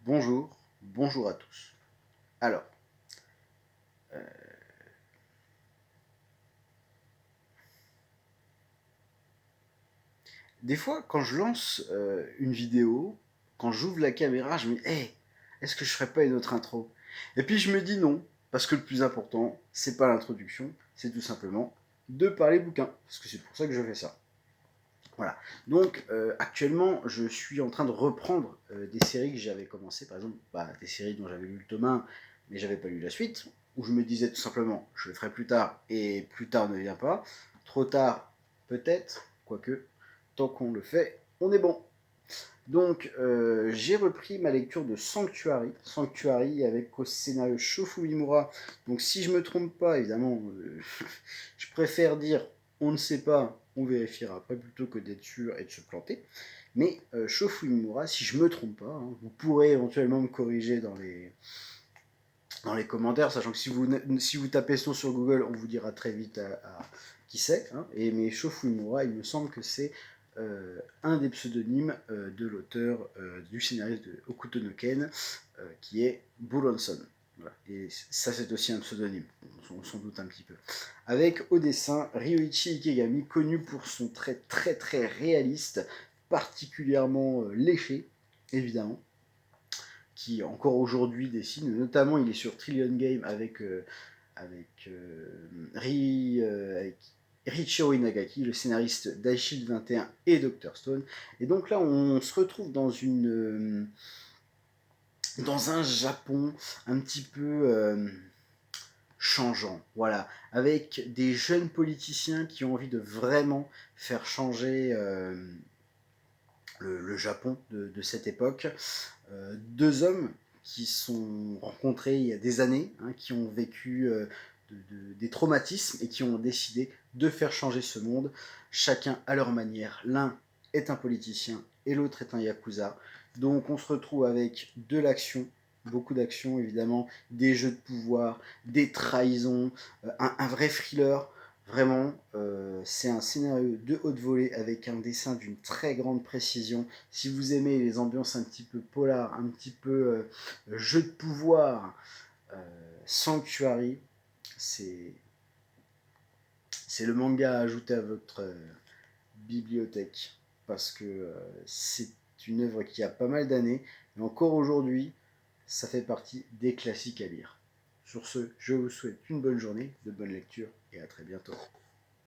Bonjour à tous. Alors, des fois, quand je lance une vidéo, quand j'ouvre la caméra, je me dis, hey, est-ce que je ferais pas une autre intro? Et puis je me dis non, parce que le plus important, c'est pas l'introduction, c'est tout simplement de parler bouquin, parce que c'est pour ça que je fais ça. Voilà. Donc, actuellement, je suis en train de reprendre des séries que j'avais commencé, par exemple, des séries dont j'avais lu le tome 1, mais j'avais pas lu la suite, où je me disais tout simplement, je le ferai plus tard, et plus tard ne vient pas. Trop tard, peut-être, quoique, tant qu'on le fait, on est bon. Donc, j'ai repris ma lecture de Sanctuary avec au scénario Shofu Mimura. Donc, si je me trompe pas, évidemment, je préfère dire on ne sait pas, on vérifiera après plutôt que d'être sûr et de se planter. Mais Shofu Mimura, si je me trompe pas, hein, vous pourrez éventuellement me corriger dans les commentaires, sachant que si vous tapez ce nom sur Google, on vous dira très vite qui c'est. Hein. Mais Shofu Mimura, il me semble que c'est un des pseudonymes de l'auteur du scénariste de Hokuto no Ken, qui est Buronson. Voilà. Et ça, c'est aussi un pseudonyme, on s'en doute un petit peu. Avec au dessin Ryoichi Ikegami, connu pour son trait très très réaliste, particulièrement léché, évidemment, qui encore aujourd'hui dessine. Notamment, il est sur Trillion Game avec Richiro Inagaki, le scénariste d'Aishield 21 et Dr. Stone. Et donc là, on se retrouve dans un Japon un petit peu changeant, voilà, avec des jeunes politiciens qui ont envie de vraiment faire changer le Japon de cette époque. Deux hommes qui sont rencontrés il y a des années, hein, qui ont vécu des traumatismes et qui ont décidé de faire changer ce monde, chacun à leur manière. L'un est un politicien et l'autre est un yakuza. Donc on se retrouve avec de l'action, beaucoup d'action évidemment, des jeux de pouvoir, des trahisons, un vrai thriller. Vraiment, c'est un scénario de haute volée avec un dessin d'une très grande précision. Si vous aimez les ambiances un petit peu polar, un petit peu jeu de pouvoir, Sanctuary, c'est le manga à ajouter à votre bibliothèque parce que c'est une œuvre qui a pas mal d'années, mais encore aujourd'hui, ça fait partie des classiques à lire. Sur ce, je vous souhaite une bonne journée, de bonnes lectures et à très bientôt.